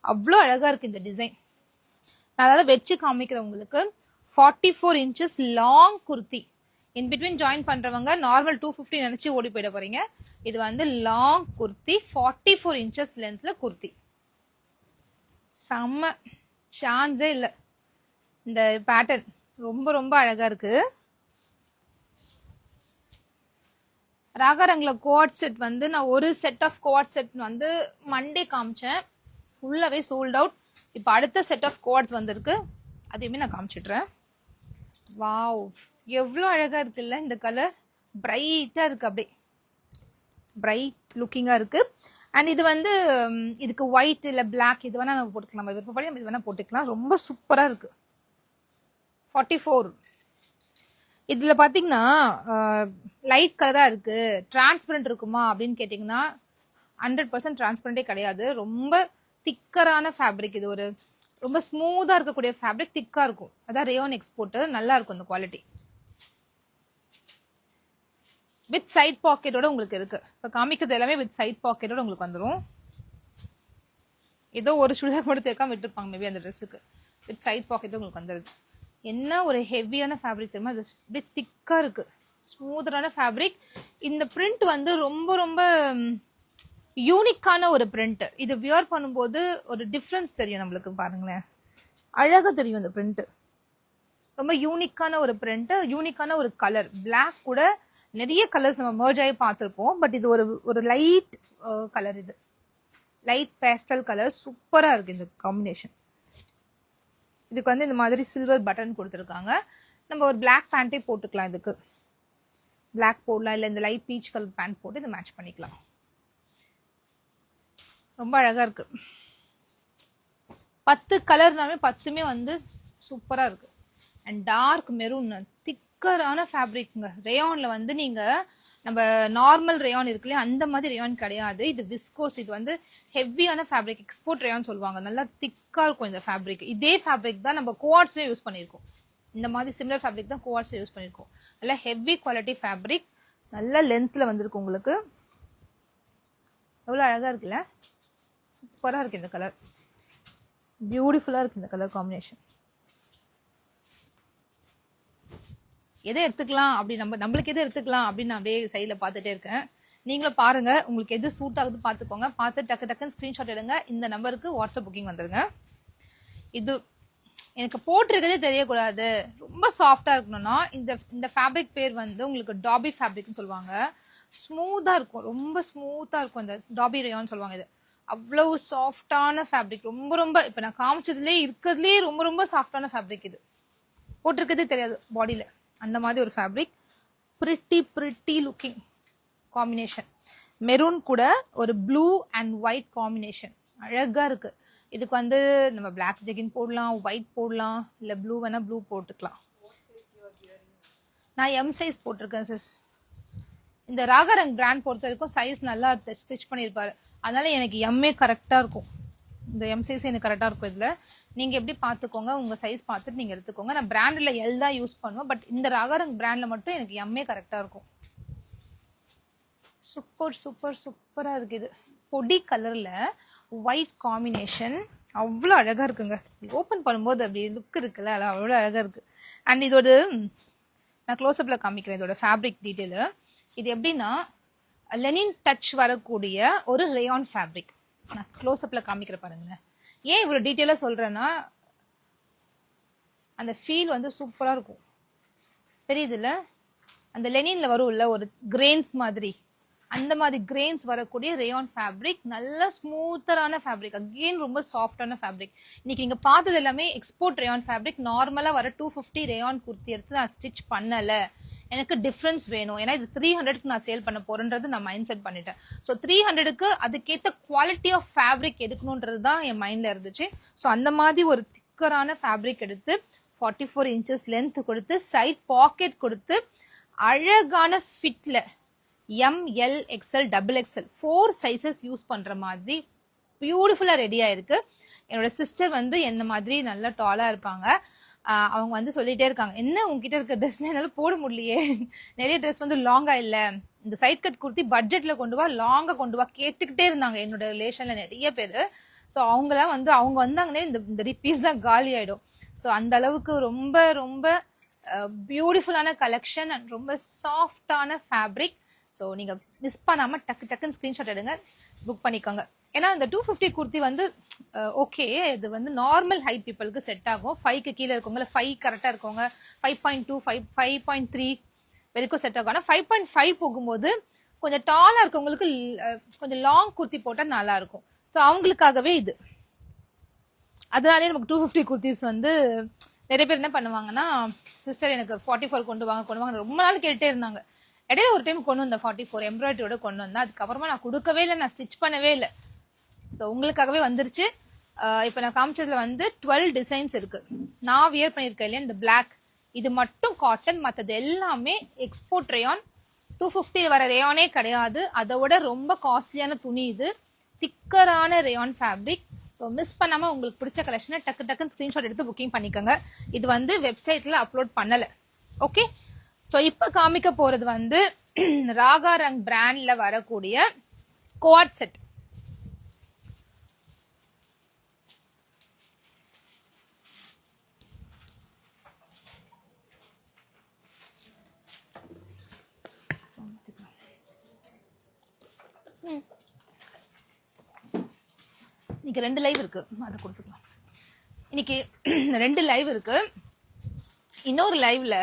அவ்வளோ அழகா இருக்கு இந்த டிசைன். நான் அதாவது வச்சு காமிக்கிறேன் உங்களுக்கு. 44 inches long kurti. In between join பண்றவங்க நார்மல் 250 நினைச்சு ஓடி போயிட போறீங்க. இது வந்து லாங் குர்த்தி, 44 இன்ச்சஸ் லென்த்ல குர்த்தி. செம்ம, சான்ஸே இல்லை. இந்த பேட்டர்ன் ரொம்ப ரொம்ப அழகா இருக்கு. ராகாரங்ல கோட் செட் வந்து நான் ஒரு செட் ஆஃப் கோட் செட் வந்து மண்டே காமிச்சேன், ஃபுல்லாவே சோல்ட் அவுட். இப்போ அடுத்த செட் ஆஃப் கோட்ஸ் வந்திருக்கு, அதையுமே நான் காமிச்சிடுறேன். வாவ், எவ்வளோ அழகா இருக்குல்ல இந்த கலர். பிரைட்டா இருக்கு, அப்படியே பிரைட் லுக்கிங்கா இருக்கு. அண்ட் இது வந்து இதுக்கு ஒயிட் இல்ல பிளாக் இது வேணா நம்ம போட்டுக்கலாம், விருப்பப்படி நம்ம இது வேணா போட்டுக்கலாம். ரொம்ப சூப்பரா இருக்கு. 44 இதுல பாத்தீங்கன்னா லைட் கலரா இருக்கு, டிரான்ஸ்பரண்ட் இருக்குமா அப்படின்னு கேட்டீங்கன்னா 100% டிரான்ஸ்பரண்டே கிடையாது. ரொம்ப திக்கரான ஃபேப்ரிக். இது ஒரு ரொம்ப ஸ்மூத்தா இருக்கக்கூடிய ஃபேப்ரிக், திக்கா இருக்கும். அதான் ரேயான் எக்ஸ்போர்ட், நல்லா இருக்கும் இந்த குவாலிட்டி. வித் சைட் பாக்கெட்டோட உங்களுக்கு இருக்கு. இப்ப காமிக்கிறது எல்லாமே வித் சைட் பாக்கெட்டோட உங்களுக்கு வந்துடும். ஏதோ ஒரு சுடிதார் மட்டும் தேக்காம விட்டுருப்பாங்க மேபி அந்த ட்ரெஸ்ஸுக்கு. வித் சைட் பாக்கெட்டும் உங்களுக்கு வந்துருது. என்ன ஒரு ஹெவியான ஃபேப்ரிக் தெரியுமா, அது அப்படியே திக்கா இருக்கு, ஸ்மூத்தரான ஃபேப்ரிக். இந்த பிரிண்ட் வந்து ரொம்ப ரொம்ப யூனிக்கான ஒரு பிரிண்ட். இது வியர் பண்ணும்போது ஒரு டிஃப்ரென்ஸ் தெரியும் நம்மளுக்கு. பாருங்களேன், அழகா தெரியும் இந்த பிரிண்ட். ரொம்ப யூனிக்கான ஒரு பிரிண்ட், யூனிக்கான ஒரு கலர். பிளாக் கூட நிறைய கலர்ஸ் நம்ம மர்ஜ் ஆகி பார்த்துருப்போம், பட் இது ஒரு லைட் கலர். இது லைட் பேஸ்டல் கலர், சூப்பரா இருக்கு இந்த காம்பினேஷன். இதுக்கு வந்து இந்த மாதிரி சில்வர் பட்டன் கொடுத்துருக்காங்க. நம்ம ஒரு பிளாக் பேண்டே போட்டுக்கலாம். இதுக்கு பிளாக் போடலாம், இல்லை இந்த லைட் பீச் கலர் பேண்ட் போட்டு இதை மேட்ச் பண்ணிக்கலாம். ரொம்ப அழகா இருக்கு. 10 கலர்னாலுமே 10மே வந்து சூப்பரா இருக்கு. அண்ட் டார்க் மெரூன், திக்கரான ஃபேப்ரிக்ங்க. ரேயான்ல வந்து நீங்க நம்ம நார்மல் ரேயான் இருக்கு இல்லையா, அந்த மாதிரி ரேயான் கிடையாது. இது விஸ்கோஸ். இது வந்து ஹெவியான ஃபேப்ரிக், எக்ஸ்போர்ட் ரேயான் சொல்லுவாங்க. நல்லா திக்கா இருக்கும் இந்த ஃபேப்ரிக். இதே ஃபேப்ரிக் தான் நம்ம கோஆர்ட்ஸ்லயே யூஸ் பண்ணியிருக்கோம். இந்த மாதிரி சிமிலர் ஃபேப்ரிக் தான் கோஆர்ட்ஸ்ல யூஸ் பண்ணியிருக்கோம். நல்லா ஹெவி குவாலிட்டி ஃபேப்ரிக், நல்ல லென்த்ல வந்திருக்கு உங்களுக்கு. எவ்வளவு அழகா இருக்குல்ல, சூப்பரா இருக்கு இந்த கலர். பியூட்டிஃபுல்லா இருக்கு இந்த கலர் காம்பினேஷன். எதை எடுத்துக்கலாம் அப்படி நம்மளுக்கு எதை எடுத்துக்கலாம் அப்படின்னு நான் அப்படியே சைடில் பார்த்துட்டே இருக்கேன். நீங்களும் பாருங்க, உங்களுக்கு எது சூட் ஆகுது பார்த்துக்கோங்க. பார்த்து டக்கு டக்குன்னு ஸ்கிரீன்ஷாட் எடுங்க. இந்த நம்பருக்கு வாட்ஸ்அப் புக்கிங் வந்துருங்க. இது எனக்கு போட்டிருக்கதே தெரியக்கூடாது, ரொம்ப சாஃப்டா இருக்கணும்னா இந்த ஃபேப்ரிக் பேர் வந்து உங்களுக்கு டாபி ஃபேப்ரிக்னு சொல்லுவாங்க. ஸ்மூத்தா இருக்கும், ரொம்ப ஸ்மூத்தா இருக்கும். இந்த டாபி ரேயான் சொல்லுவாங்க. இது அவ்வளவு சாஃப்டான ஃபேப்ரிக். ரொம்ப ரொம்ப இப்ப நான் காமிச்சதுலேயே இருக்கிறதுலே ரொம்ப ரொம்ப சாஃப்டான ஃபேப்ரிக். இது போட்டிருக்கதே தெரியாது பாடியில, அந்த மாதிரி ஒரு fabric. Pretty looking combination. Maroon கூட ஒரு ப்ளூ அண்ட் ஒயிட் காம்பினேஷன், அழகா இருக்கு. இதுக்கு வந்து நம்ம பிளாக் ஜெகின் போடலாம், ஒயிட் போடலாம், இல்லை ப்ளூ வேணா ப்ளூ போட்டுக்கலாம். நான் எம் சைஸ் போட்டிருக்கேன் சிஸ். இந்த ராகரங் பிராண்ட் பொறுத்த வரைக்கும் சைஸ் நல்லா ஸ்டிச் பண்ணியிருப்பாரு, அதனால எனக்கு எம்ஏ கரெக்டா இருக்கும். இந்த எம் சைஸ் எனக்கு கரெக்டா இருக்கும். இதுல நீங்க எப்படி பாத்துக்கோங்க, உங்க சைஸ் பார்த்துட்டு நீங்க எடுத்துக்கோங்க. நான் பிராண்ட்ல எல் தான் யூஸ் பண்ணுவேன், பட் இந்த ராகரங் பிராண்ட்ல மட்டும் எனக்கு எம்ஏ கரெக்டா இருக்கும். சூப்பர் சூப்பர் சூப்பரா இருக்கு. இது பொடி கலர்ல ஒயிட் காம்பினேஷன், அவ்வளோ அழகா இருக்குங்க. ஓப்பன் பண்ணும்போது அப்படி லுக் இருக்குல்ல, அவ்வளோ அழகா இருக்கு. அண்ட் இதோட நான் க்ளோஸ்அப்ல காமிக்கிறேன் இதோட ஃபேப்ரிக் டீட்டெயிலு. இது எப்படின்னா லெனின் டச் வரக்கூடிய ஒரு ரேயான் ஃபேப்ரிக். நான் க்ளோஸ்அப்ல காமிக்கிற பாருங்க. ஏன் இவ்வளவு டீட்டெயிலா சொல்றேன்னா, அந்த ஃபீல் வந்து சூப்பரா இருக்கும். தெரியுதுல்ல, அந்த லெனின்ல வரும்ல ஒரு கிரெயின்ஸ் மாதிரி, அந்த மாதிரி கிரெயின்ஸ் வரக்கூடிய ரேயான் ஃபேப்ரிக். நல்ல ஸ்மூத்தரான ஃபேப்ரிக், அகெயின் ரொம்ப சாஃப்டான ஃபேப்ரிக். இன்னைக்கு நீங்க பார்த்தது எல்லாமே எக்ஸ்போர்ட் ரேயான் ஃபேப்ரிக். நார்மலா வர 250 ரேயான் குர்த்தி எடுத்து நான் ஸ்டிச் பண்ணல, எனக்கு டிஃபரன்ஸ் வேணும். ஏன்னா இது 300க்கு நான் சேல் பண்ண போறேன்றது நான் மைண்ட் செட் பண்ணிட்டேன். ஸோ 300க்கு அதுக்கேற்ற குவாலிட்டி ஆஃப் ஃபேப்ரிக் எடுக்கணுன்றது தான் என் மைண்ட்ல இருந்துச்சு. ஸோ அந்த மாதிரி ஒரு திக்கரான ஃபேப்ரிக் எடுத்து 44 இன்ச்சஸ் லென்த் கொடுத்து சைட் பாக்கெட் கொடுத்து அழகான ஃபிட்ல ML XL double XL 4 sizes use பண்ற மாதிரி பியூட்டிஃபுல்லா ரெடியா இருக்கு. என்னோட சிஸ்டர் வந்து என்ன மாதிரி நல்லா டாலா இருப்பாங்க. அவங்க வந்து சொல்லிட்டே இருக்காங்க, என்ன உங்ககிட்ட இருக்க ட்ரெஸ் என்னால போட முடியலையே, நிறைய ட்ரெஸ் வந்து லாங்கா இல்ல, இந்த சைட் கட் குர்த்தி பட்ஜெட்ல கொண்டு வா, லாங்கா கொண்டு வா கேட்டுக்கிட்டே இருந்தாங்க என்னோட ரிலேஷன்ல நிறைய பேரு. ஸோ அவங்களாம் வந்து அவங்க வந்தாங்கன்னே இந்த பீஸ் தான் காலி ஆயிடும். ஸோ அந்த அளவுக்கு ரொம்ப ரொம்ப பியூட்டிஃபுல்லான கலெக்ஷன் அண்ட் ரொம்ப சாஃப்டான ஃபேப்ரிக். ஸோ நீங்க மிஸ் பண்ணாம டக்கு டக்குன்னு ஸ்கிரீன்ஷாட் எடுங்க, புக் பண்ணிக்கோங்க. ஏன்னா இந்த 250 குர்த்தி வந்து ஓகே, இது வந்து நார்மல் ஹைட் பீப்புளுக்கு செட் ஆகும். 5க்கு கீழே இருக்கவங்க, 5 கரெக்டா இருக்கவங்க, 5.2 5.3 வரைக்கும் செட் ஆகும். ஆனால் 5.5 போகும்போது கொஞ்சம் டாலா இருக்கவங்களுக்கு கொஞ்சம் லாங் குர்த்தி போட்டா நல்லா இருக்கும். ஸோ அவங்களுக்காகவே இது. அதனாலே நமக்கு 250 குர்த்திஸ் வந்து நிறைய பேர் என்ன பண்ணுவாங்கன்னா, சிஸ்டர் எனக்கு 44 கொண்டு வாங்க ரொம்ப நாள் கேட்டே இருந்தாங்க. இடையில ஒரு டைம் கொண்டு வந்தேன் 44 எம்ப்ராய்டரியோட கொண்டு வந்தேன். அதுக்கப்புறமா நான் கொடுக்கவே இல்லை, நான் ஸ்டிச் பண்ணவே இல்லை. ஸோ உங்களுக்காகவே வந்துருச்சு. இப்போ நான் காமிச்சதுல வந்து 12 டிசைன்ஸ் இருக்கு. நான் வியர் பண்ணியிருக்கேன் இல்லையா, இந்த பிளாக் இது மட்டும் காட்டன், மற்றது எல்லாமே எக்ஸ்போர்ட் ரேயான். 250 வர ரேயானே கிடையாது. அதோட ரொம்ப காஸ்ட்லியான துணி இது. திக்கரான ரேயான் ஃபேப்ரிக். ஸோ மிஸ் பண்ணாம உங்களுக்கு பிடிச்ச கலெக்ஷனை டக்கு டக்குன்னு ஸ்கிரீன்ஷாட் எடுத்து புக்கிங் பண்ணிக்கோங்க. இது வந்து வெப்சைட்ல அப்லோட் பண்ணல. ஓகே, ஸோ இப்போ காமிக்க போறது வந்து ராகா ரங் பிராண்ட்ல வரக்கூடிய கோஆட் செட். இன்னைக்கு 2 லைவ் இருக்கு, அதை கொடுத்துக்கலாம். இன்னைக்கு 2 லைவ் இருக்கு. இன்னொரு லைவ்ல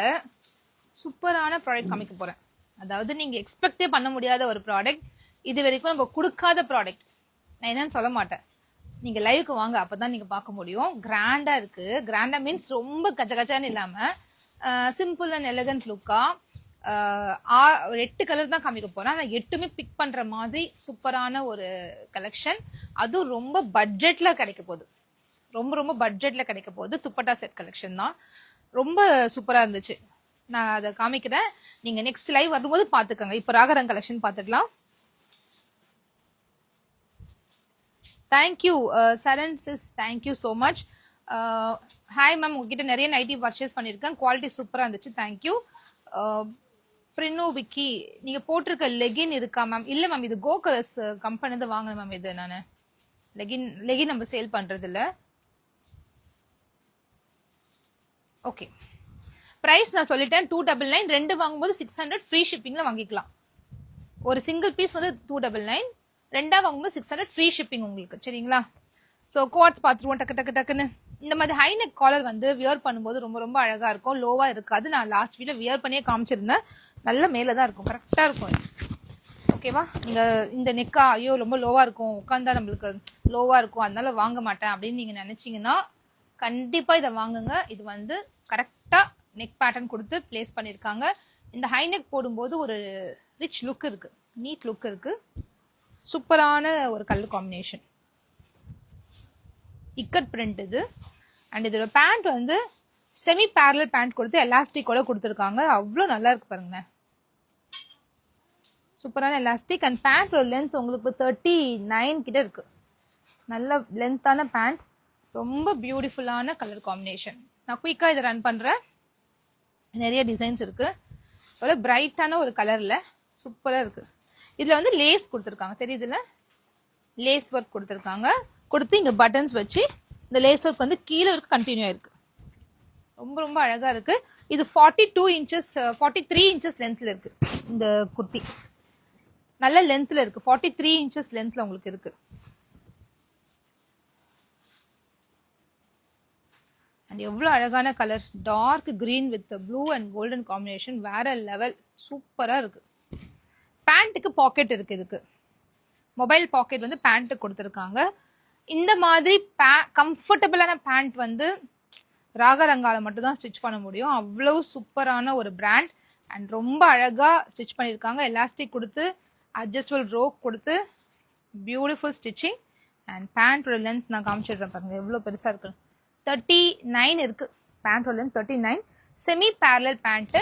சூப்பரான ப்ராடக்ட் காமிக்க போறேன். அதாவது நீங்க எக்ஸ்பெக்டே பண்ண முடியாத ஒரு ப்ராடக்ட், இது வரைக்கும் நம்ம கொடுக்காத ப்ராடக்ட். நான் என்னன்னு சொல்ல மாட்டேன், நீங்க லைவுக்கு வாங்க, அப்பதான் நீங்க பார்க்க முடியும். கிராண்டா இருக்கு. கிராண்டா மீன்ஸ் ரொம்ப கஜகஜான்னு இல்லாம சிம்பிள் அண்ட் எலகன்ட் லுக்கா 8 கலர் தான் காமிக்க போறேன். ஆனா 8மே பிக் பண்ற மாதிரி சூப்பரான ஒரு கலெக்ஷன். அதுவும் ரொம்ப பட்ஜெட்ல கிடைக்க போகுது. ரொம்ப பட்ஜெட்ல கிடைக்க போகுது. துப்பட்டா செட் கலெக்ஷன் தான். ரொம்ப சூப்பரா இருந்துச்சு. நான் அதை காமிக்கிறேன். நீங்க நெக்ஸ்ட் லைவ் வரும்போது பாத்துக்கோங்க. இப்ப ராகரங் கலெக்ஷன் பாத்துக்கலாம். Thank you Charan sis, thank you so much. Hi ma'am, உங்ககிட்ட நிறைய நைட்டி பர்ச்சேஸ் பண்ணிருக்கேன். குவாலிட்டி சூப்பரா இருந்துச்சு. தேங்க்யூ. பிரினோ விக்கி, நீங்க போட்டிருக்க லெகின் இருக்கா மேம்? இல்ல மேம், இது கோ கலர்ஸ் கம்பெனி தான் வாங்கினேன் மேம். இது நானு லெகின் நம்ம சேல் பண்றது இல்ல. ஓகே, பிரைஸ் நான் சொல்லிட்டேன். 299. 2 வாங்கும்போது 600 ஃப்ரீ ஷிப்பிங்ல வாங்கிக்கலாம். ஒரு சிங்கிள் பீஸ் வந்து 299, 2 வாங்கும்போது 600 ஃப்ரீ ஷிப்பிங் உங்களுக்கு. சரிங்களா? ஸோ கோட்ஸ் பார்த்துருவோம் டக்குன்னு. இந்த மாதிரி ஹை நெக் காலர் வந்து வியர் பண்ணும்போது ரொம்ப அழகா இருக்கும். லோவா இருக்காது. நான் லாஸ்ட் வீடியோ வியர் பண்ணியே காமிச்சிருந்தேன். நல்ல மேல தான் இருக்கும், கரெக்டா இருக்கும். ஓகேவா? நீங்க இந்த நெக்கா ஐயோ ரொம்ப லோவா இருக்கும், உட்காந்தா நம்மளுக்கு லோவா இருக்கும், அதனால வாங்க மாட்டேன் அப்படின்னு நீங்க நினைச்சீங்கன்னா கண்டிப்பா இதை வாங்குங்க. இது வந்து கரெக்டா நெக் பேட்டர்ன் கொடுத்து பிளேஸ் பண்ணிருக்காங்க. இந்த ஹை நெக் போடும்போது ஒரு ரிச் லுக் இருக்கு, நீட் லுக் இருக்கு. சூப்பரான ஒரு கலர் காம்பினேஷன். இக்கட் பிரிண்ட் இது. அண்ட் இதோட பேண்ட் வந்து செமி பேரலல் பேண்ட் கொடுத்து எலாஸ்டிக்கோட கொடுத்துருக்காங்க. அவ்வளோ நல்லா இருக்கு பாருங்க. சூப்பரான எலாஸ்டிக். அண்ட் பேண்டோட லென்த் உங்களுக்கு 39 கிட்ட இருக்கு. நல்ல லென்த்தான பேண்ட். ரொம்ப பியூட்டிஃபுல்லான கலர் காம்பினேஷன். நான் குயிக்கா இதை ரன் பண்றேன். நிறைய டிசைன்ஸ் இருக்கு. ஒரு பிரைட்டான ஒரு கலர்ல சூப்பரா இருக்கு. இதுல வந்து லேஸ் கொடுத்துருக்காங்க, தெரியுதுல? லேஸ் ஒர்க் கொடுத்துருக்காங்க. கொடுத்து இங்க பட்டன்ஸ் வச்சு இந்த லேஸ் ஒர்க் வந்து கீழே இருக்கு, கண்டினியூ ஆயிருக்கு. ரொம்ப அழகா இருக்கு. இது 42 இன்ச்சஸ் 43 இன்ச்சஸ் லென்த்ல இருக்கு. இந்த குர்த்தி நல்ல லென்த்ல இருக்கு. 43 இன்ச்சஸ் லென்த்ல உங்களுக்கு இருக்கு. அண்ட் எவ்வளவு அழகான colour. Dark green with blue and golden combination. வேற லெவல். சூப்பரா இருக்கு. பேண்ட்டுக்கு பாக்கெட் இருக்கு. இதுக்கு மொபைல் பாக்கெட் வந்து பேண்ட் கொடுத்துருக்காங்க. இந்த மாதிரி கம்ஃபர்டபுளான பேண்ட் வந்து ராகரங்கால மட்டும் தான் ஸ்டிச் பண்ண முடியும். அவ்வளவு சூப்பரான ஒரு பிராண்ட். அண்ட் ரொம்ப அழகா ஸ்டிச் பண்ணியிருக்காங்க. எலாஸ்டிக் கொடுத்து அட்ஜஸ்டபிள் ரோப் கொடுத்து பியூட்டிஃபுல் ஸ்டிச்சிங். அண்ட் பேண்டோட லென்த் நான் காமிச்சிடுறேன் பாருங்க, எவ்வளோ பெருசா இருக்கு. 39 இருக்கு பேண்டோட லென்த். 39. Semi parallel pant.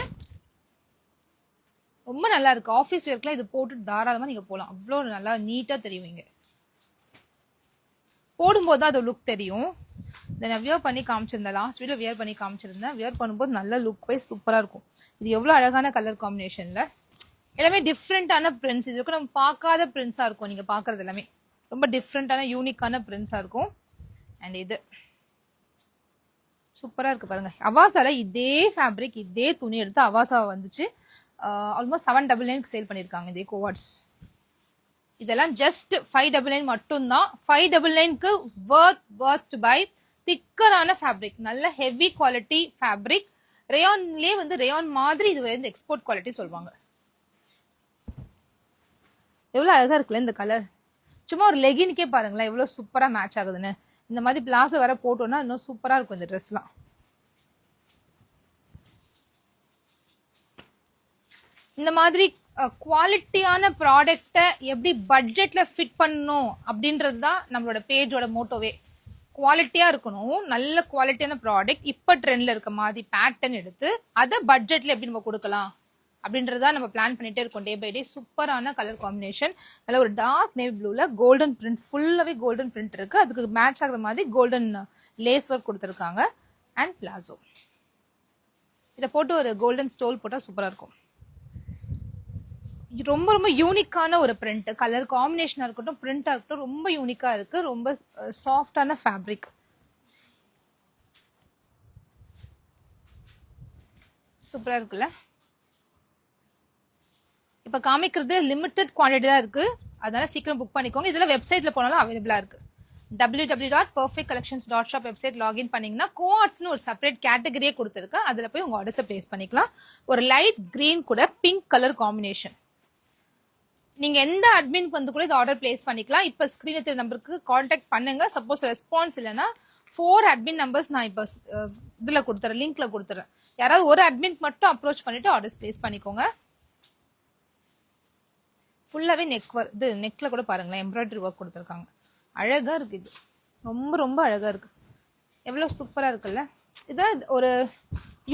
ரொம்ப நல்லா இருக்கு. ஆஃபீஸ் வேர்க்குலாம் இது போட்டு தாராளமா நீங்க போகலாம். அவ்வளோ நல்லா நீட்டா தெரியுவீங்க. போடும்போது அது லுக் தெரியும். இதை நான் வியர் பண்ணி காமிச்சிருந்தேன். லாஸ்ட் வீடியோ வியர் பண்ணி காமிச்சிருந்தேன். வியர் பண்ணும்போது நல்ல லுக் வைஸ் சூப்பரா இருக்கும். இது எவ்வளவு அழகான கலர் காம்பினேஷன்ல. எல்லாமே டிஃப்ரெண்டான பிரிண்ட்ஸ். இது நம்ம பார்க்காத பிரிண்ட்ஸா இருக்கும். நீங்க பாக்குறது எல்லாமே ரொம்ப டிஃப்ரெண்டான யூனிக்கான பிரிண்ட்ஸா இருக்கும். அண்ட் இது சூப்பரா இருக்கு பாருங்க. அவாசால இதே ஃபேப்ரிக் இதே துணி எடுத்து அவாசா வந்துச்சு. ஆல்மோஸ்ட் 799 சேல் பண்ணிருக்காங்க இதே கோவாட்ஸ். இதெல்லாம் ஜஸ்ட் 599 மட்டும்தான். 599க்கு வர்த் டு பை. திக்கரான ஃபேப்ரிக், நல்ல ஹெவி குவாலிட்டி ஃபேப்ரிக். ரேயான்லயே வந்து ரேயான் மாதிரி இது வந்து எக்ஸ்போர்ட் குவாலிட்டி சொல்லுவாங்க. எவ்வளவு அழகா இருக்குல்ல இந்த கலர். சும்மா ஒரு லெகின்கே பாருங்களேன் எவ்வளவு சூப்பரா மேட்ச் ஆகுதுன்னு. இந்த மாதிரி பிளாசோ வேற போட்டோம்னா இன்னும் சூப்பரா இருக்கும் இந்த ட்ரெஸ்லாம். இந்த மாதிரி குவாலிட்டியான ப்ராடக்டை எப்படி பட்ஜெட்ல ஃபிட் பண்ணணும் அப்படின்றது தான் நம்மளோட பேஜோட மோட்டோவே. குவாலிட்டியா இருக்கணும், நல்ல குவாலிட்டியான ப்ராடக்ட், இப்ப ட்ரெண்ட்ல இருக்க மாதிரி பேட்டர்ன் எடுத்து அதை பட்ஜெட்ல எப்படி நம்ம கொடுக்கலாம் அப்படின்றதா நம்ம பிளான் பண்ணிட்டே இருக்கோம் டே பை டே. சூப்பரான கலர் காம்பினேஷன், நல்ல ஒரு டார்க் நேவி ப்ளூல கோல்டன் பிரிண்ட், ஃபுல்லாவே கோல்டன் பிரிண்ட் இருக்கு, அதுக்கு மேட்ச் ஆகுற மாதிரி கோல்டன் லேஸ் ஒர்க் கொடுத்துருக்காங்க. அண்ட் பிளாசோ இதை போட்டு ஒரு கோல்டன் ஸ்டோல் போட்டா சூப்பரா இருக்கும். ரொம்ப ரொம்ப யூனிக்கான ஒரு பிரிண்ட், கலர் காம்பினேஷனா இருக்கட்டும், பிரிண்டா இருக்கட்டும், ரொம்ப யூனிக்கா இருக்கு. ரொம்ப சாஃப்டான ஃபேப்ரிக், சூப்பரா இருக்குல்ல. இப்ப காமிக்கிறது லிமிடெட் குவான்டிட்டி தான் இருக்கு, அதனால சீக்கிரம் புக் பண்ணிக்கோங்க. இதெல்லாம் வெப்சைட்ல போனாலும் அவைலபிளா இருக்கு. www.perfectcollections.shop வெப்சைட் லாகின் பண்ணீங்கன்னா கோஆர்ட்ஸ்னு ஒரு செப்பரேட் கேட்டகரியே கொடுத்துருக்கு, அதுல போய் உங்க ஆர்டர்ஸை பிளேஸ் பண்ணிக்கலாம். ஒரு லைட் கிரீன் கூட பிங்க் கலர் காம்பினேஷன். நீங்க எந்த அட்மின்க்கு வந்து கூட இந்த ஆர்டர் பிளேஸ் பண்ணிக்கலாம். இப்ப ஸ்கிரீன்ல தெரிய நம்பருக்கு கான்டாக்ட் பண்ணுங்க. சப்போஸ் ரெஸ்பான்ஸ் இல்லைன்னா 4 அட்மின் நம்பர்ஸ் நான் இப்ப இதுல கொடுத்துறேன், லிங்க்ல கொடுத்துறேன். யாராவது ஒரு அட்மின் மட்டும் அப்ரோச் பண்ணிட்டு ஆர்டர்ஸ் பிளேஸ் பண்ணிக்கோங்க. ஃபுல்லாவே நெக் ஒர்க், இது நெக்ல கூட பாருங்களேன் எம்ப்ராய்டரி ஒர்க் கொடுத்துருக்காங்க, அழகா இருக்கு. இது ரொம்ப ரொம்ப அழகா இருக்கு, எவ்வளவு சூப்பரா இருக்குல்ல. இதான் ஒரு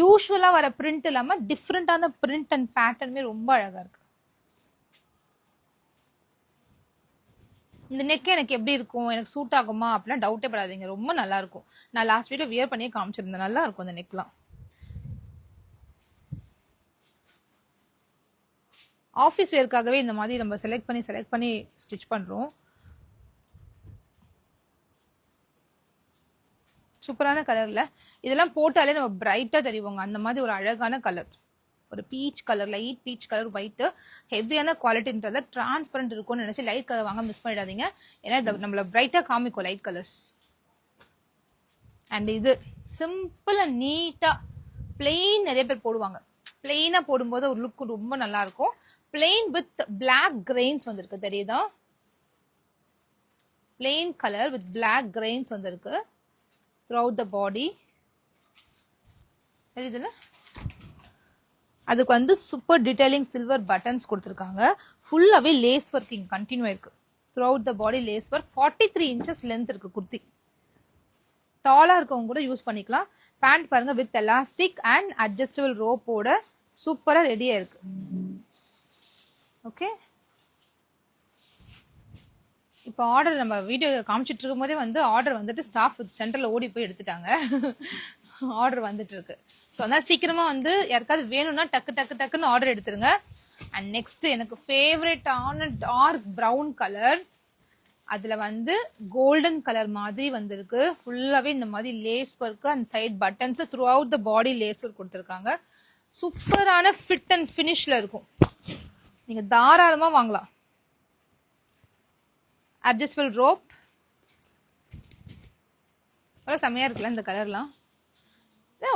யூஸ்வலா வர பிரிண்ட் இல்லாம டிஃப்ரெண்டான பிரிண்ட் அண்ட் பேட்டர்னுமே ரொம்ப அழகா இருக்கு. இந்த நெக் எனக்கு எப்படி இருக்கும், எனக்கு சூட் ஆகுமா அப்படிலாம் டவுட்டே படாதீங்க, ரொம்ப நல்லா இருக்கும். நான் லாஸ்ட் வீடியோ வியர் பண்ணியே காமிச்சிருந்தேன், நல்லா இருக்கும் இந்த நெக்லாம். ஆஃபீஸ் வேர்க்காகவே இந்த மாதிரி நம்ம செலக்ட் பண்ணி ஸ்டிச் பண்றோம். சூப்பரான கலர்ல இதெல்லாம் போட்டாலே நம்ம பிரைட்டா தெரியுவோங்க, அந்த மாதிரி ஒரு அழகான கலர், ஒரு peach colour, light peach colour, white, ஹெவியான குவாலிட்டின்றத டிரான்ஸ்பரண்ட் இருக்கும்னு நினைச்சு லைட் கலர் வாங்க மிஸ் பண்ணிடாதீங்க. ஏன்னா நம்மள பிரைட்டா காமிக்கும் லைட் கலர்ஸ். அண்ட் இது சிம்பிள் அண்ட் நீட்டா பிளெயின் நிறைய பேர் போடுவாங்க, பிளெயினா போடும்போது ஒரு லுக் ரொம்ப நல்லா இருக்கும். பிளெயின் வித் பிளாக் கிரெயின்ஸ் வந்திருக்கு, தெரியுதா? Plain colour with black grains வந்திருக்கு throughout the body. தெரியுதுல? அதுக்கு வந்து சூப்பர் டீடைலிங் சில்வர் பட்டன்ஸ் கொடுத்துருக்காங்க. ஃபுல்லாவே லேஸ் ஒர்க்கிங் கண்டினியூ இருக்கு. throughout the body lace work. 43 inches length இருக்கு குர்த்தி. டாலா இருக்கவங்க கூட யூஸ் பண்ணிக்கலாம். பேண்ட் பாருங்க வித் எலாஸ்டிக் அண்ட் அட்ஜஸ்டபிள் ரோப்போட சூப்பரா ரெடியா இருக்கு. ஓகே, இப்போ ஆர்டர் நம்ம வீடியோ காமிச்சிட்டு இருக்கும் போதே வந்து ஆர்டர் வந்துட்டு ஸ்டாஃப் சென்டர்ல ஓடி போய் எடுத்துட்டாங்க. ஆர்டர் வந்துட்டு இருக்கு. ஸோ அதனால சீக்கிரமா வந்து யாருக்காவது வேணும்னா டக்குன்னு ஆர்டர் எடுத்துருங்க. அண்ட் நெக்ஸ்ட் எனக்கு ஃபேவரட்டான டார்க் ப்ரௌன் கலர், அதுல வந்து கோல்டன் கலர் மாதிரி வந்திருக்கு. ஃபுல்லாவே இந்த மாதிரி lace work and side buttons, throughout the body lace work கொடுத்துருக்காங்க. சூப்பரான ஃபிட் அண்ட் ஃபினிஷ்ல இருக்கும், நீங்க தாராளமா வாங்கலாம். அட்ஜஸ்டபிள் ரோப், செம்மையா இருக்குல்ல இந்த கலர்லாம்.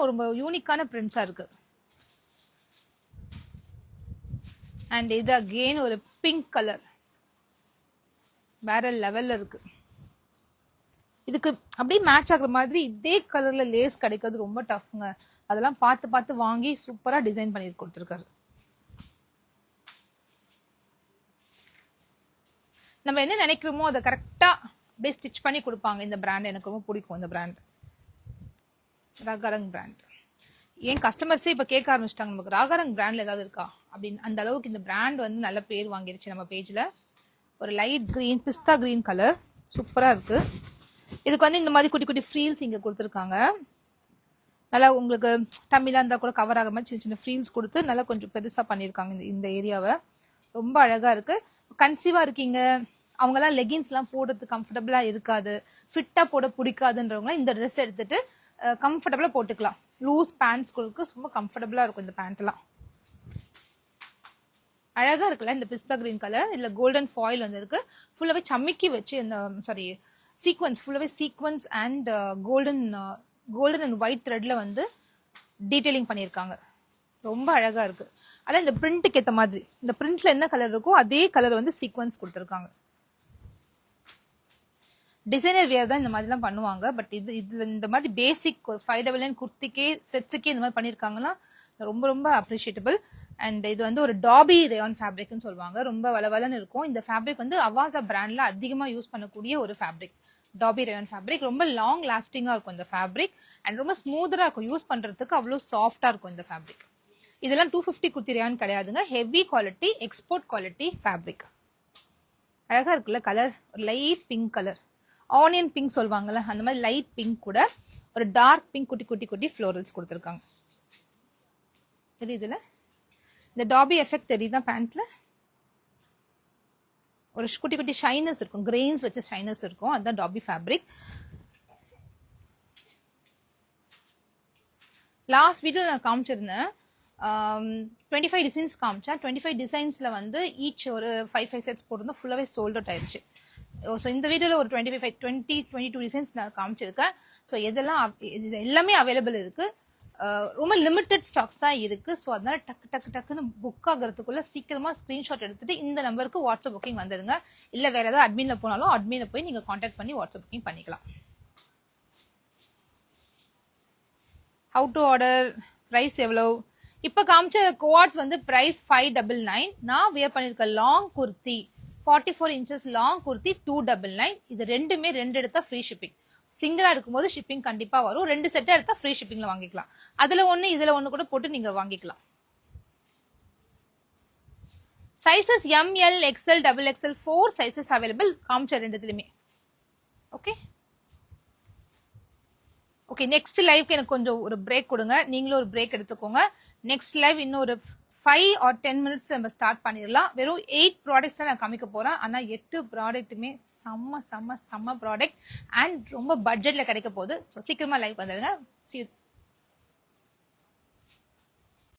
ரொம்ப யூனிக்கான பிரிண்ட்ஸா இருக்கு. அண்ட் இது அகெயின் ஒரு பிங்க் கலர், வேற லெவல்ல இருக்கு. இதுக்கு அப்படியே மேட்ச் ஆகுற மாதிரி இதே கலர்ல லேஸ் கிடைக்கிறது ரொம்ப டஃப்ங்க. அதெல்லாம் பார்த்து வாங்கி சூப்பரா டிசைன் பண்ணி கொடுத்துருக்காரு. நம்ம என்ன நினைக்கிறோமோ அதை கரெக்டா அப்படியே ஸ்டிச் பண்ணி கொடுப்பாங்க. இந்த பிராண்ட் எனக்கு ரொம்ப பிடிக்கும். இந்த பிராண்ட் ராகாரங் பிராண்ட். ஏன் கஸ்டமர்ஸே இப்ப கேட்க ஆரம்பிச்சிட்டாங்க, நமக்கு ராகாரங் பிராண்ட்ல ஏதாவது இருக்கா அப்படின்னு. அந்த அளவுக்கு இந்த பிராண்ட் வந்து நல்ல பேர் வாங்கிருச்சு நம்ம பேஜ்ல. ஒரு லைட் கிரீன், பிஸ்தா கிரீன் கலர், சூப்பரா இருக்கு. இதுக்கு வந்து இந்த மாதிரி குட்டி குட்டி ஃப்ரீல்ஸ் இங்க கொடுத்துருக்காங்க. நல்லா உங்களுக்கு டம்மிலாம் இருந்தா கூட கவர் ஆக மாதிரி சின்ன சின்ன ஃப்ரீல்ஸ் கொடுத்து நல்லா கொஞ்சம் பெருசா பண்ணிருக்காங்க இந்த ஏரியாவை. ரொம்ப அழகா இருக்கு. கன்சீவா இருக்கீங்க, அவங்கெல்லாம் லெகின்ஸ் எல்லாம் போடுறதுக்கு கம்ஃபர்டபுளா இருக்காது, ஃபிட்டா போட பிடிக்காதுன்றவங்க இந்த ட்ரெஸ் எடுத்துட்டு கம்ஃபர்டபுளா போட்டுக்கலாம். லூஸ் பேண்ட்ஸ் கொடுக்க ரொம்ப கம்ஃபர்டபுளா இருக்கும் இந்த பேண்ட் எல்லாம். அழகா இருக்குல்ல இந்த பிஸ்தா கிரீன் கலர். இதுல கோல்டன் ஃபாயில் வந்து இருக்கு. ஃபுல்லாவே சம்மிக்கி வச்சு இந்த சீக்வன்ஸ், ஃபுல்லாவே sequins and golden and white த்ரெட்ல வந்து டீடைலிங் பண்ணியிருக்காங்க. ரொம்ப அழகா இருக்கு. அதான் இந்த பிரிண்ட்டுக்கு ஏற்ற மாதிரி, இந்த பிரிண்ட்ல என்ன கலர் இருக்கோ அதே கலர் வந்து சீக்வன்ஸ் கொடுத்துருக்காங்க. டிசைனர் வேர் தான் இந்த மாதிரிலாம் பண்ணுவாங்க. பட் இதுல இந்த மாதிரி பேசிக் ஒரு 599 குர்த்திக்கே செட்ஸுக்கே இந்த மாதிரி பண்ணியிருக்காங்கன்னா ரொம்ப ரொம்ப அப்ரிஷியேட்டபிள். அண்ட் இது வந்து ஒரு டாபி ரேயான் ஃபேப்ரிக்னு சொல்லுவாங்க. ரொம்ப வளவலன்னு இருக்கும். இந்த ஃபேப்ரிக் வந்து அவாசா பிராண்ட்ல அதிகமா யூஸ் பண்ணக்கூடிய ஒரு ஃபேப்ரிக். Dobby rayon fabric. ரொம்ப லாங் லாஸ்டிங்கா இருக்கும் இந்த ஃபேப்ரிக் அண்ட் ரொம்ப ஸ்மூத்தரா இருக்கும். யூஸ் பண்றதுக்கு அவ்வளோ சாஃப்டா இருக்கும் இந்த ஃபேப்ரிக். இதெல்லாம் 250 குர்த்தி ரயான் கிடையாதுங்க. Heavy quality, export quality fabric. அழகா இருக்குல்ல colour, light pink colour, onion pink சொல்லுவாங்கல்ல அந்த மாதிரி லைட் பிங்க் கூட ஒரு டார்க் பிங்க் குட்டி குட்டி குட்டி ஃப்ளோரல்ஸ் கொடுத்துருக்காங்க. தெரியுதுல இந்த டாபி எஃபெக்ட் தெரியுதா பேண்ட்ல? ஒரு குட்டி குட்டி ஷைனஸ் இருக்கும், கிரெயின்ஸ் வச்ச ஷைனஸ் இருக்கும். அதுதான் டாபி ஃபேப்ரிக். லாஸ்ட் வீடியோல நான் காமிச்சிருந்தேன் 25 டிசைன்ஸ் காமிச்சேன். 25 டிசைன்ஸ்ல வந்து ஈச் ஒரு 5 செட்ஸ் போட்டிருந்தோம். ஃபுல்லாவே சோல்ட் அவுட் ஆயிடுச்சு. ஸோ இந்த வீடியோல ஒரு 22 டிசைன்ஸ் நான் காமிச்சிருக்கேன். ஸோ இது எல்லாமே அவைலபிள் இருக்கு. ரொம்ப லிமிட்டட் ஸ்டாக்ஸ் தான் இருக்கு. ஸோ அதனால டக்குன்னு புக் ஆகிறதுக்குள்ள சீக்கிரமா ஸ்கிரீன்ஷாட் எடுத்துட்டு இந்த நம்பருக்கு வாட்ஸ்அப் புக்கிங் வந்துடுங்க. இல்ல வேற ஏதாவது அட்மின்ல போனாலும் அட்மின்ல போய் நீங்க கான்டாக்ட் பண்ணி வாட்ஸ்அப் புக்கிங் பண்ணிக்கலாம். ஹவு டு ஆர்டர், பிரைஸ் எவ்வளவு? இப்ப காமிச்ச கோவாட்ஸ் வந்து பிரைஸ் 599. நான் வியர் பண்ணிருக்க long kurti 44 inches long kurti 299. இது ரெண்டுமே 2 எடுத்தா ஃப்ரீ ஷிப்பிங். சிங்கிளா எடுக்கும்போது ஷிப்பிங் கண்டிப்பா வரும். 2 செட்டா எடுத்தா ஃப்ரீ ஷிப்பிங்ல வாங்கிக்கலாம். அதுல ஒண்ணு இதுல ஒண்ணு கூட போட்டு நீங்க வாங்கிக்கலாம். Sizes ML, XL, XXL 4 sizes available. காமிச்ச ரெண்டுத்துலயுமே. Okay okay. நெக்ஸ்ட் லைவ்க்கு எனக்கு கொஞ்சம் ஒரு பிரேக் கொடுங்க. நீங்களும் ஒரு பிரேக் எடுத்துக்கோங்க. நெக்ஸ்ட் லைவ் இன்னும் ஒரு 5 or 10 minutes நம்ம ஸ்டார்ட் பண்ணிடலாம். வெறும் 8 ப்ராடக்ட்ஸ் தான் நான் காமிக்க போறேன். ஆனா 8 ப்ராடக்ட்டுமே செம்ம ப்ராடக்ட் அண்ட் ரொம்ப பட்ஜெட்ல கிடைக்க போகுது. ஸோ சீக்கிரமா லைவ் வந்துடுங்க.